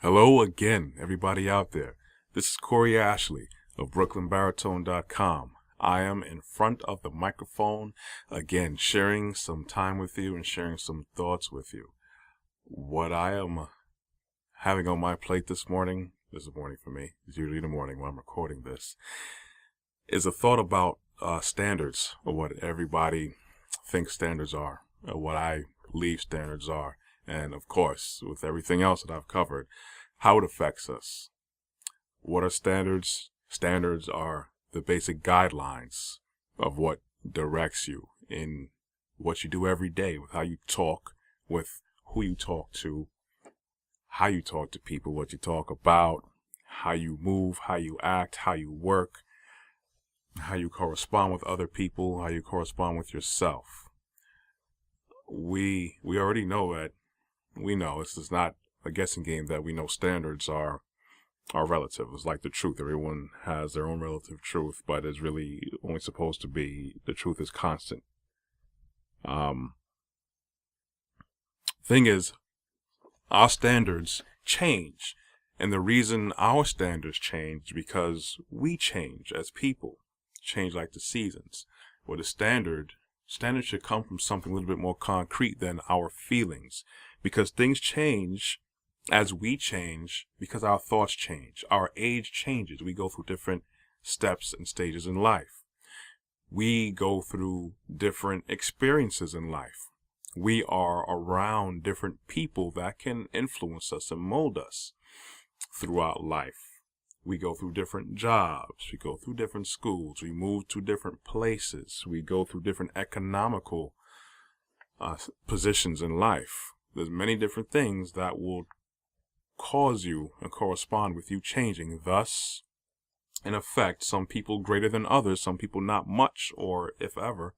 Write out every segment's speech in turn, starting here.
Hello again, everybody out there. This is Corey Ashley of BrooklynBaritone.com. I am in front of the microphone again, sharing some time with you and sharing some thoughts with you. What I am having on my plate this is morning for me, it's usually the morning when I'm recording this, is a thought about standards, or what everybody thinks standards are, or what I believe standards are. And of course, with everything else that I've covered, how it affects us. What are standards? Standards are the basic guidelines of what directs you in what you do every day, with how you talk, with who you talk to, how you talk to people, what you talk about, how you move, how you act, how you work, how you correspond with other people, how you correspond with yourself. We already know that. We know this is not a guessing game, that we know standards are relative. It's like the truth. Everyone has their own relative truth, but it's really only supposed to be, the truth is constant. Thing is, our standards change. And the reason our standards change because we change as people, change like the seasons. Well, the standard should come from something a little bit more concrete than our feelings. Because things change as we change, because our thoughts change. Our age changes. We go through different steps and stages in life. We go through different experiences in life. We are around different people that can influence us and mold us throughout life. We go through different jobs. We go through different schools. We move to different places. We go through different economical positions in life. There's many different things that will cause you and correspond with you changing. Thus, in effect, some people greater than others, some people not much, or if ever,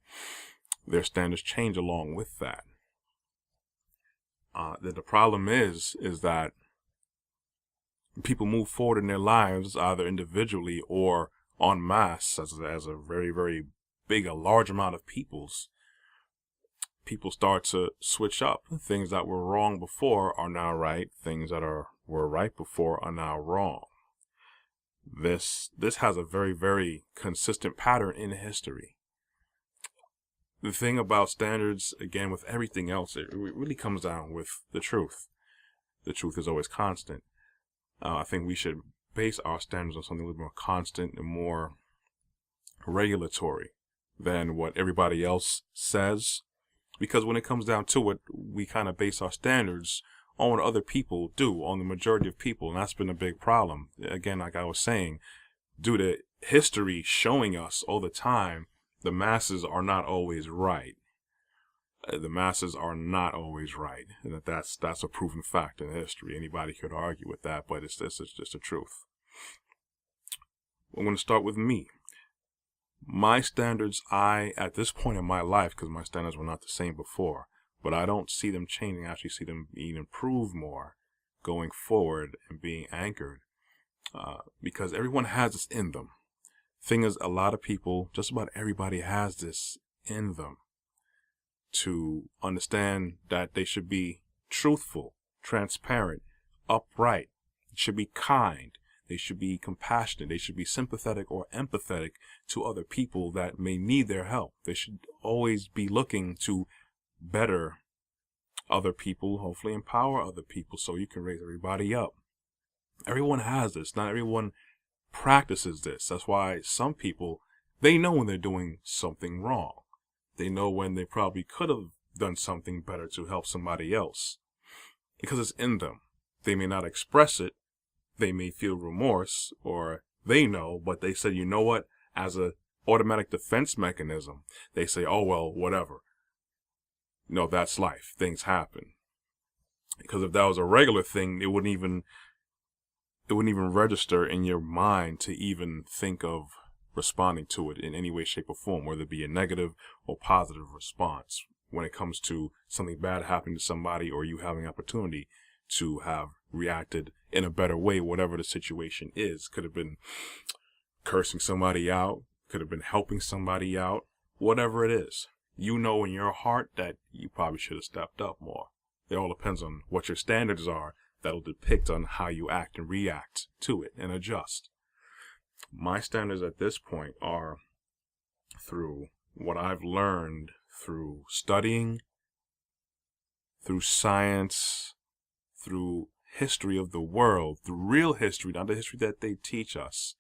their standards change along with that. The problem is that people move forward in their lives either individually or en masse as a very, very big, a large amount of people start to switch up. Things that were wrong before are now right. Things that were right before are now wrong. This has a very, very consistent pattern in history. The thing about standards, again, with everything else, it really comes down with the truth. The truth is always constant. I think we should base our standards on something a little more constant and more regulatory than what everybody else says. Because when it comes down to it, we kind of base our standards on what other people do, on the majority of people, and that's been a big problem. Again, like I was saying, due to history showing us all the time, the masses are not always right. The masses are not always right, and that's a proven fact in history. Anybody could argue with that, but it's just the truth. I'm going to start with me. My standards, at this point in my life, because my standards were not the same before, but I don't see them changing. I actually see them being improved more going forward and being anchored, because everyone has this in them. Thing is, a lot of people, just about everybody has this in them to understand that they should be truthful, transparent, upright, should be kind. They should be compassionate. They should be sympathetic or empathetic to other people that may need their help. They should always be looking to better other people, hopefully empower other people so you can raise everybody up. Everyone has this. Not everyone practices this. That's why some people, they know when they're doing something wrong. They know when they probably could have done something better to help somebody else, because it's in them. They may not express it. They may feel remorse, or they know, but they say, you know what, as a automatic defense mechanism, they say, oh, well, whatever. No, that's life. Things happen. Because if that was a regular thing, it wouldn't even register in your mind to even think of responding to it in any way, shape, or form, whether it be a negative or positive response. When it comes to something bad happening to somebody, or you having opportunity to have reacted in a better way, whatever the situation is. Could have been cursing somebody out, could have been helping somebody out, whatever it is. You know in your heart that you probably should have stepped up more. It all depends on what your standards are that'll depict on how you act and react to it and adjust. My standards at this point are through what I've learned through studying, through science, through history of the world, the real history, not the history that they teach us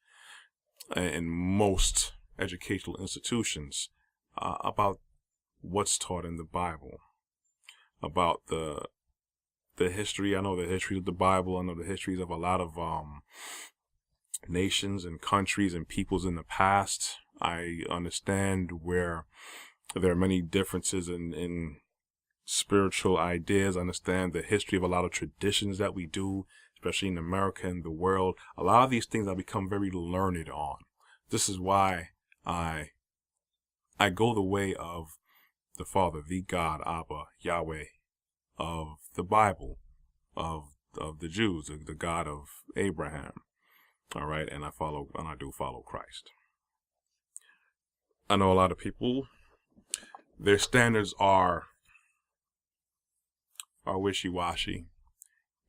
in most educational institutions, about what's taught in the Bible, about the history. I know the history of the Bible. I know the histories of a lot of nations and countries and peoples in the past. I understand where there are many differences in spiritual ideas. I understand the history of a lot of traditions that we do, especially in America and the world. A lot of these things I become very learned on. This is why I go the way of the Father, the God, Abba, Yahweh, of the Bible, of the Jews, the God of Abraham. All right, and I do follow Christ. I know a lot of people, their standards are wishy-washy,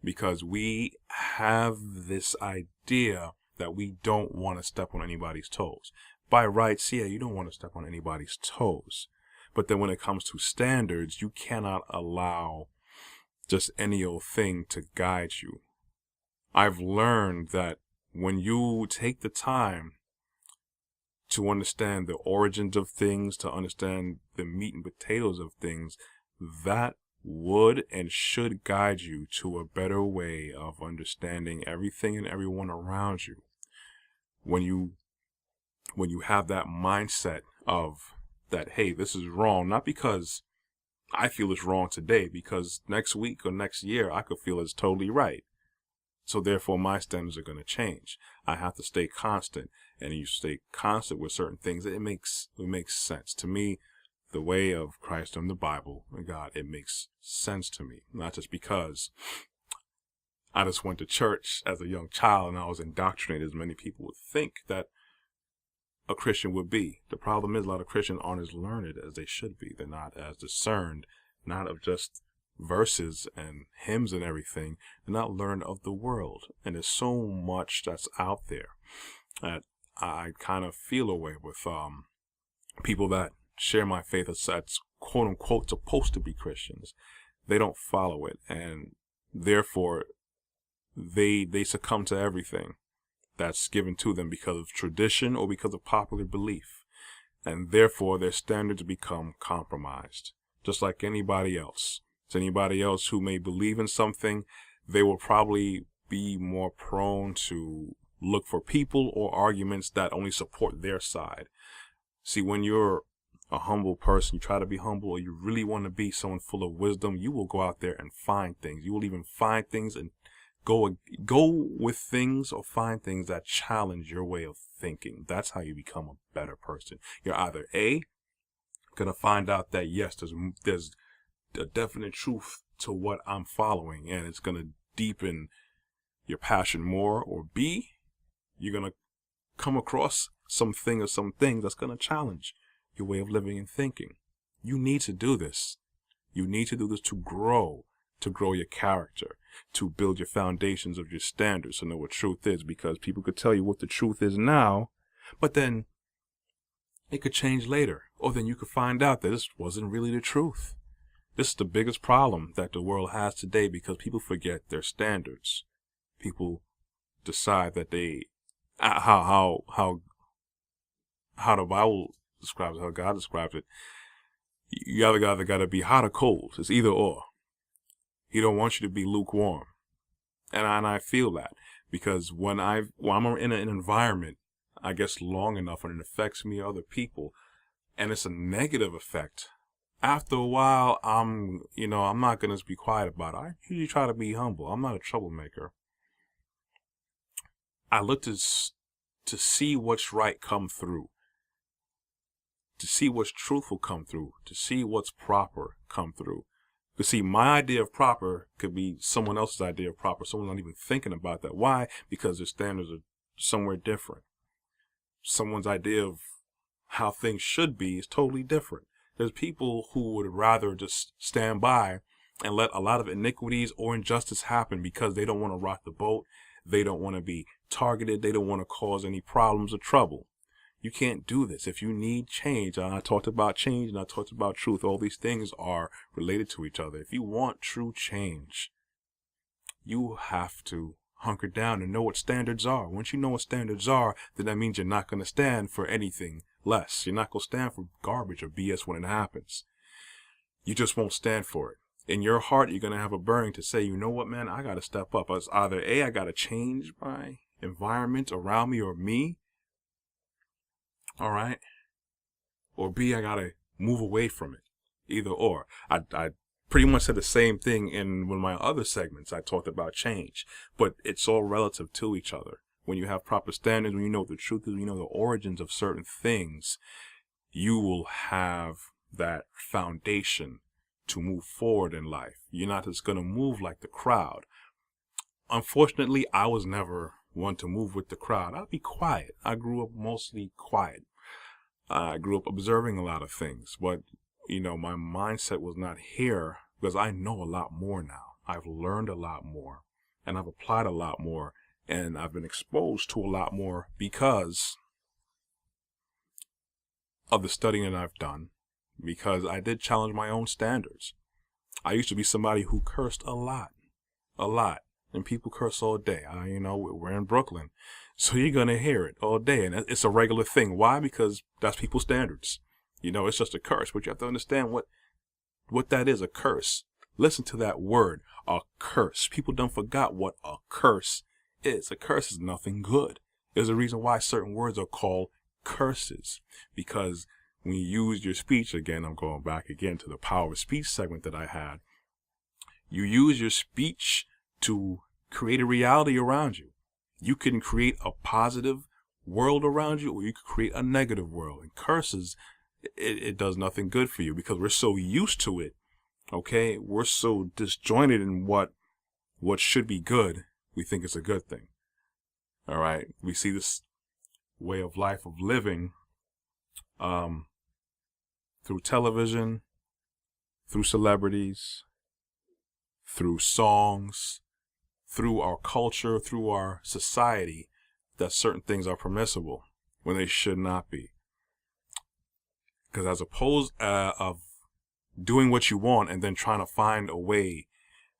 because we have this idea that we don't want to step on anybody's toes. By rights, yeah, you don't want to step on anybody's toes. But then when it comes to standards, you cannot allow just any old thing to guide you. I've learned that when you take the time to understand the origins of things, to understand the meat and potatoes of things, that would and should guide you to a better way of understanding everything and everyone around you. When you have that mindset of that, hey, this is wrong, not because I feel it's wrong today, because next week or next year I could feel it's totally right. So therefore my standards are going to change. I have to stay constant, and you stay constant with certain things. It makes sense to me. The way of Christ and the Bible and God, it makes sense to me. Not just because I just went to church as a young child and I was indoctrinated, as many people would think that a Christian would be. The problem is a lot of Christians aren't as learned as they should be. They're not as discerned, not of just verses and hymns and everything. They're not learned of the world. And there's so much that's out there that I kind of feel away with people that share my faith that's quote unquote supposed to be Christians. They don't follow it, and therefore they succumb to everything that's given to them because of tradition or because of popular belief, and therefore their standards become compromised. Just like anybody else. To anybody else who may believe in something, they will probably be more prone to look for people or arguments that only support their side. See, when you're a humble person, you try to be humble, or you really want to be someone full of wisdom, you will go out there and find things. You will even find things and go with things or find things that challenge your way of thinking. That's how you become a better person. You're either A, gonna find out that yes, there's a definite truth to what I'm following, and it's gonna deepen your passion more, or B, you're gonna come across something or some things that's gonna challenge your way of living and thinking. You need to do this. You need to do this to grow your character, to build your foundations of your standards, to know what truth is, because people could tell you what the truth is now, but then it could change later, or then you could find out that this wasn't really the truth. This is the biggest problem that the world has today, because people forget their standards. People decide that how the Bible describes it, how God describes it, you either got to be hot or cold. It's either or. He don't want you to be lukewarm. And I feel that, because when I'm in an environment, I guess, long enough, and it affects me or other people, and it's a negative effect, after a while, I'm not going to be quiet about it. I usually try to be humble. I'm not a troublemaker. I look to see what's right come through, to see what's truthful come through, to see what's proper come through. You see, my idea of proper could be someone else's idea of proper. Someone's not even thinking about that. Why? Because their standards are somewhere different. Someone's idea of how things should be is totally different. There's people who would rather just stand by and let a lot of iniquities or injustice happen because they don't want to rock the boat. They don't want to be targeted. They don't want to cause any problems or trouble. You can't do this. If you need change, and I talked about change and I talked about truth, all these things are related to each other. If you want true change, you have to hunker down and know what standards are. Once you know what standards are, then that means you're not going to stand for anything less. You're not going to stand for garbage or BS when it happens. You just won't stand for it. In your heart, you're going to have a burning to say, you know what, man, I got to step up. It's either A, I got to change my environment around me or me. All right. Or B, I got to move away from it. Either or. I pretty much said the same thing in one of my other segments. I talked about change, but it's all relative to each other. When you have proper standards, when you know what the truth is, when you know the origins of certain things, you will have that foundation to move forward in life. You're not just going to move like the crowd. Unfortunately, I was never one to move with the crowd. I'll be quiet. I grew up mostly quiet. I grew up observing a lot of things, but you know, my mindset was not here because I know a lot more now. I've learned a lot more and I've applied a lot more and I've been exposed to a lot more because of the studying that I've done, because I did challenge my own standards. I used to be somebody who cursed a lot, and people curse all day. You know, we're in Brooklyn, so you're going to hear it all day, and it's a regular thing. Why? Because that's people's standards. You know, it's just a curse, but you have to understand what that is, a curse. Listen to that word, a curse. People done forgot what a curse is. A curse is nothing good. There's a reason why certain words are called curses, because when you use your speech, again, I'm going back again to the power of speech segment that I had, you use your speech to create a reality around you. You can create a positive world around you, or you can create a negative world. And curses, it does nothing good for you because we're so used to it. Okay, we're so disjointed in what should be good, we think it's a good thing. All right, we see this way of life of living through television, through celebrities, through songs, through our culture, through our society, that certain things are permissible when they should not be. Because as opposed of doing what you want and then trying to find a way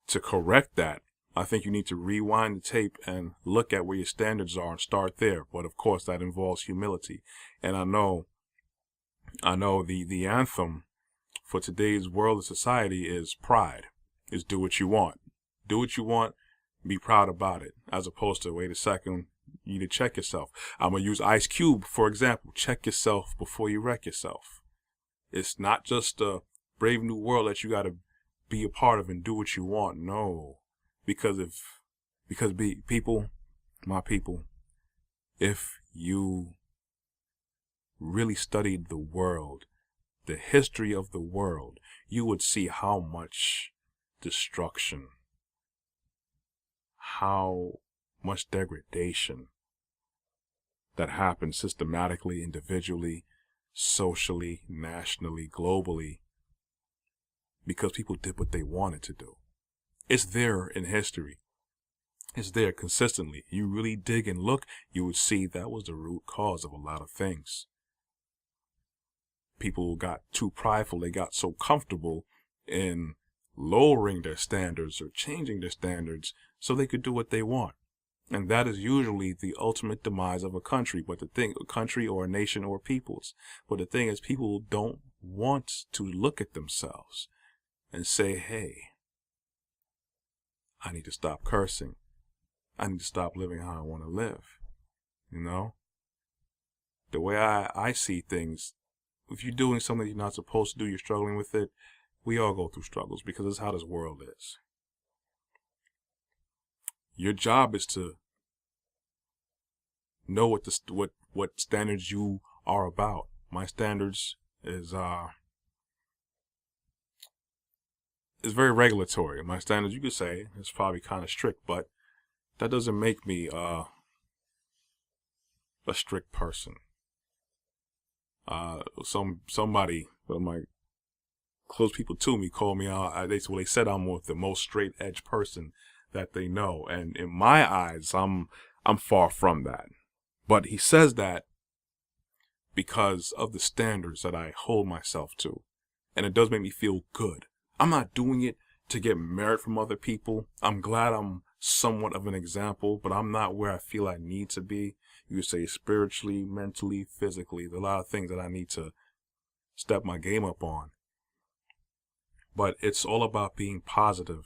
to correct that, I think you need to rewind the tape and look at where your standards are and start there. But of course, that involves humility. And I know the anthem for today's world and society is pride, is do what you want. Do what you want, be proud about it, as opposed to, wait a second, you need to check yourself. I'm going to use Ice Cube, for example. Check yourself before you wreck yourself. It's not just a brave new world that you got to be a part of and do what you want. No, because people, my people, if you really studied the world, the history of the world, you would see how much destruction, how much degradation that happened systematically, individually, socially, nationally, globally, because people did what they wanted to do. It's there in history. It's there consistently. You really dig and look, you would see that was the root cause of a lot of things. People got too prideful. They got so comfortable in lowering their standards or changing their standards so they could do what they want. And that is usually the ultimate demise of a country, a country or a nation or peoples. But the thing is, people don't want to look at themselves and say, hey, I need to stop cursing. I need to stop living how I want to live. You know? The way I see things, if you're doing something you're not supposed to do, you're struggling with it, we all go through struggles because that's how this world is. Your job is to know what standards you are about. My standards is very regulatory. My standards, you could say, is probably kind of strict, but that doesn't make me a strict person. Somebody, one of my close people to me call me out. They said I'm the most straight edge person that they know, and in my eyes, I'm far from that. But he says that because of the standards that I hold myself to, and it does make me feel good. I'm not doing it to get merit from other people. I'm glad I'm somewhat of an example, but I'm not where I feel I need to be. You could say spiritually, mentally, physically. There's a lot of things that I need to step my game up on. But it's all about being positive.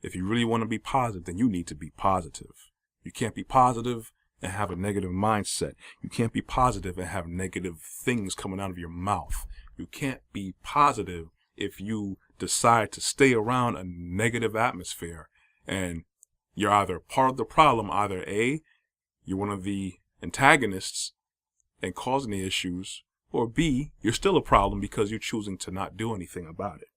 If you really want to be positive, then you need to be positive. You can't be positive and have a negative mindset. You can't be positive and have negative things coming out of your mouth. You can't be positive if you decide to stay around a negative atmosphere, and you're either part of the problem, either A, you're one of the antagonists and causing the issues, or B, you're still a problem because you're choosing to not do anything about it.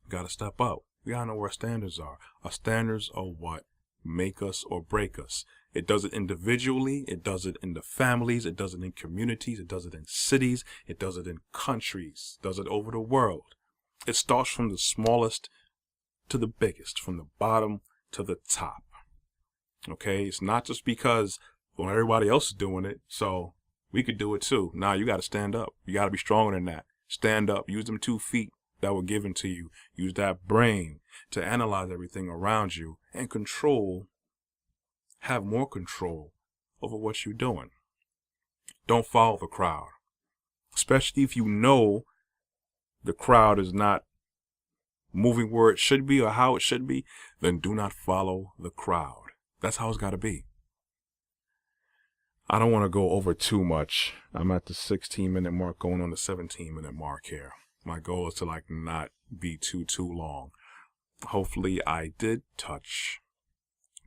You gotta step up. We gotta know where our standards are. Our standards are what make us or break us. It does it individually, it does it in the families, it does it in communities, it does it in cities, it does it in countries, it does it over the world. It starts from the smallest to the biggest, from the bottom to the top. Okay, it's not just because, well, everybody else is doing it, so we could do it too. Nah, you got to stand up. You got to be stronger than that. Stand up. Use them 2 feet that were given to you. Use that brain to analyze everything around you and have more control over what you're doing. Don't follow the crowd, especially if you know the crowd is not moving where it should be or how it should be. Then do not follow the crowd. That's how it's got to be. I don't want to go over too much. I'm at the 16-minute mark, going on the 17-minute mark here. My goal is to not be too long. Hopefully I did touch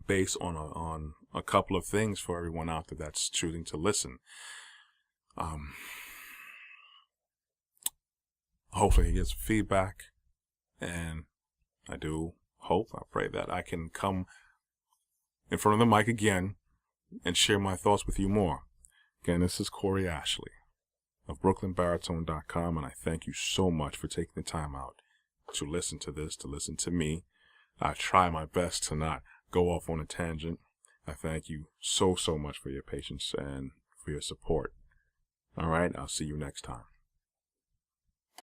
base on a couple of things for everyone out there that's choosing to listen. Hopefully he gets feedback, and I pray that I can come in front of the mic again and share my thoughts with you more. Again, this is Corey Ashley of BrooklynBaritone.com, and I thank you so much for taking the time out to listen to this, to listen to me. I try my best to not go off on a tangent. I thank you so much for your patience and for your support. All right, I'll see you next time.